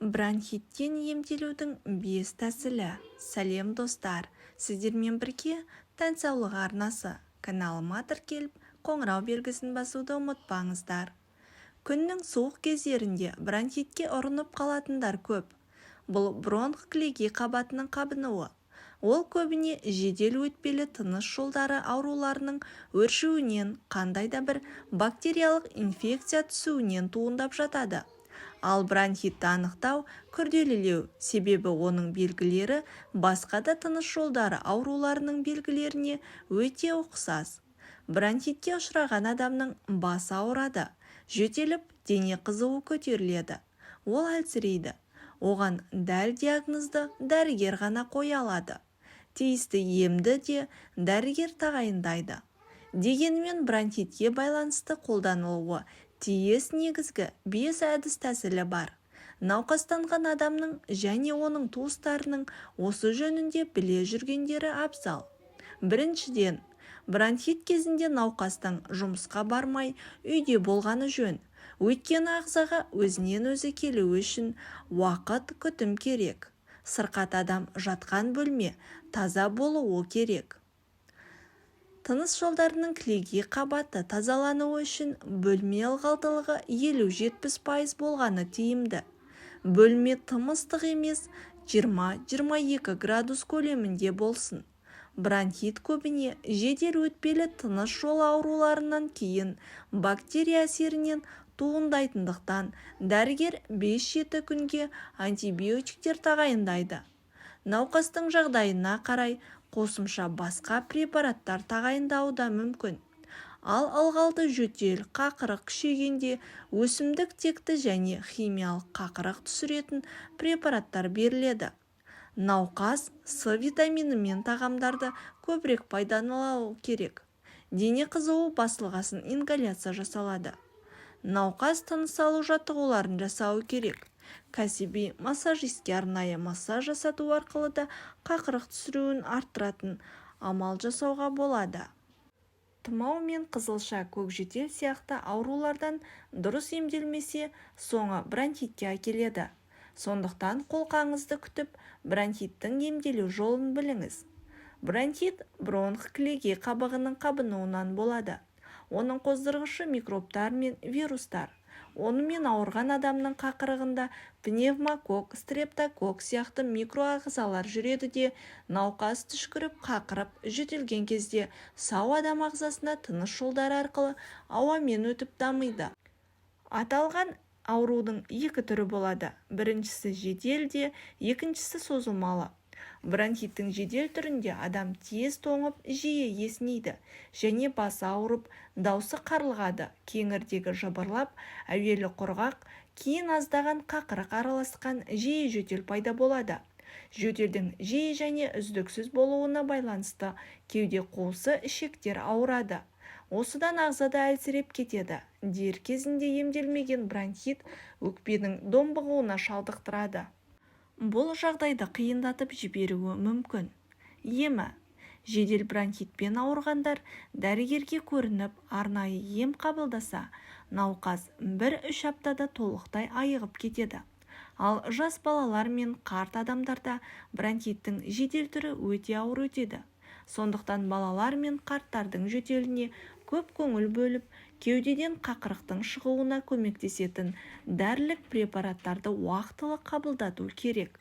Бронхиттен емделудің 5 тәсілі. Сәлем достар, сіздермен бірге тән саулығы арнасы каналыма тіркеліп, қоңырау белгісін басуды ұмытпаңыздар. Күннің суық кездерінде бронхитке ұрынып қалатындар көп. Бұл бронх-кілегей қабатының қабынуы. Ол көбіне жедел өтпелі тыныс жолдары ауруларының өршуінен, қандай да бір бактериялық инфекция түсуінен туындап жатады. Ал бронхитті анықтау күрделілеу, себебі оның белгілері басқа да тыныс жолдары ауруларының белгілеріне өте ұқсас. Бронхитке ұшыраған адамның басы ауырады, жөтеліп, дене қызуы көтеріледі. Ол әлсірейді. Оған дәл диагнозды дәрігер ғана қоя алады. Тиісті емді де дәрігер тағайындайды. Дегенмен бронхитке байланысты қолданылуы тиіс негізгі 5 әдіс тәсілі бар. Науқастанған адамның және оның туыстарының осы жөнінде біле жүргендері абзал. Біріншіден, бронхит кезінде науқастың жұмысқа бармай үйде болғаны жөн. Өйткені ағзаға өзінен өзі келуі үшін уақыт күтім керек. Сырқат адам жатқан бөлме таза болуы керек. Тыныс жолдарының кілегей қабаты тазалануы үшін бөлме ылғалдылығы 50-70% болғаны тиімді. Бөлме тым ыстық емес, 20-22 градус көлемінде болсын. Бронхит көбіне жедел өтпелі тыныс жол ауруларынан кейін бактерия әсерінен туындайтындықтан дәрігер 5-7 күнге антибиотиктер тағайындайды. Науқастың жағдайына қарай қосымша басқа препараттар тағайындауы да мүмкін. Ал ылғалды жөтел, қақырық күшейгенде өсімдік текті және химиялық қақырық түсіретін препараттар беріледі. Науқас С витаминімен тағамдарды көбірек пайдалану керек. Дене қызуы басылғасын ингаляция жасалады. Науқас тыныс алу жаттығуларын жасауы керек. Кәсіби массажистке арнайы массаж жасату арқылы да қақырық түсіруін арттыратын амал жасауға болады. Тұмау мен қызылша, көкжөтел сияқты аурулардан дұрыс емделмесе, соңы бронхитке әкеледі. Сондықтан қолқаңызды күтіп, бронхиттің емделу жолын біліңіз. Бронхит бронх-кілегей қабығының қабынуынан болады. Оның қоздырғышы микробтар мен вирустар. Онымен ауырған адамның қақырығында пневмокок, стрептокок сияқты микроағзалар жүреді де, науқас түшкіріп, қақырып, жөтелген кезде сау адам ағзасына тыныс жолдары арқылы ауамен өтіп дамиды. Аталған аурудың 2 түрі болады. Біріншісі жедел де, екіншісі созылмалы. Бронхиттің жедел түрінде адам тез тоңып, жиі есінейді және басы ауырып, даусы қарлығады, кеңірдегі жыбырлап, әуелі құрғақ, кейін аздаған қақырық араласқан жиі жөтел пайда болады. Жөтелдің жиі және үздіксіз болуына байланысты кеуде қуысы, ішектер ауырады. Осыдан ағзада әлсіреп кетеді. Дер кезінде емделмеген бронхит өкпенің домбығуына шалдықтырады. Бұл жағдайды қиындатып жіберуі мүмкін. Емі. Жедел бронхитпен ауырғандар дәрігерге көрініп, арнайы ем қабылдаса, науқас 1-3 аптада толықтай айығып кетеді. Ал жас балалар мен қарт адамдарда бронхиттің жедел түрі өте ауыр өтеді. Сондықтан балалар мен қарттардың жөтеліне көп көңіл бөліп, кеудеден қақырықтың шығуына көмектесетін дәрілік препараттарды уақытылы қабылдату керек.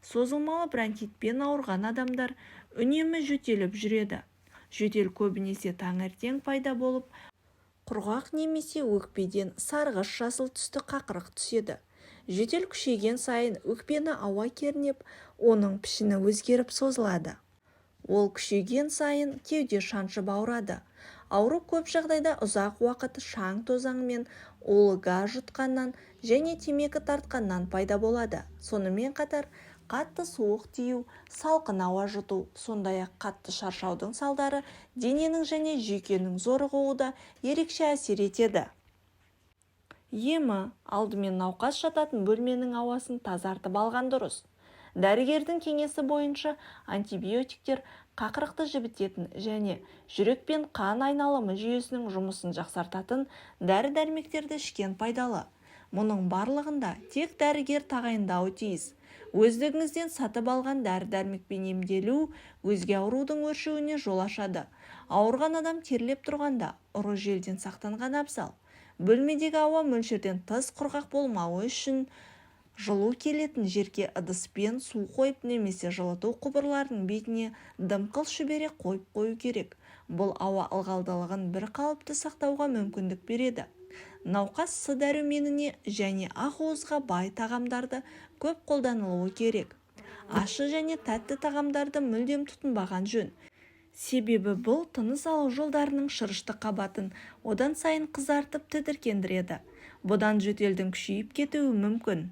Созылмалы бронхитпен ауырған адамдар үнемі жөтеліп жүреді. Жөтел көбінесе таңертең пайда болып, құрғақ немесе өкпеден сарғыш жасыл түсті қақырық түседі. Жөтел күшейген сайын өкпені ауа кернеп, оның пішіні өзгеріп созылады. Ол күшейген сайын кеуде шаншып ауырады. Ауру көп жағдайда ұзақ уақыт шаң тозаңмен, улы газ жұтқаннан және темекі тартқаннан пайда болады. Сонымен қатар қатты суық тию, салқын ауа жұту, сондай-ақ қатты шаршаудың салдары дененің және жүйкенің зорығуы да ерекше әсер етеді. Емі. Алдымен науқас жататын бөлменің ауасын тазартып алған дұрыс. Дәрігердің кеңесі бойынша антибиотиктер қақырықты жібітетін және жүрек пен қан айналымы жүйесінің жұмысын жақсартатын дәрі-дәрмектерді ішкен пайдалы. Мұның барлығында тек дәрігер тағайындауы тиіс. Өздігіңізден сатып алған дәрі-дәрмекпен емделу өзге аурудың өршуіне жол ашады. Ауырған адам терлеп тұрғанда ұры желден сақтанған абзал. Бөлмедегі ауа мөлшерден тыс құрғақ болмауы үшін жылу келетін жерге ыдыспен су қойып немесе жылыту құбырларының бетіне дымқыл шүбере қойып қою керек. Бұл ауа ылғалдылығын бір қалыпты сақтауға мүмкіндік береді. Науқас с дәруменіне және ақуызға бай тағамдарды көп қолданылуы керек. Ащы және тәтті тағамдарды мүлдем тұтынбаған жөн. Себебі бұл тыныс алу жолдарының шырышты қабатын одан сайын қызартып тітіркендіреді. Бұдан жөтелдің күшейіп кетуі мүмкін.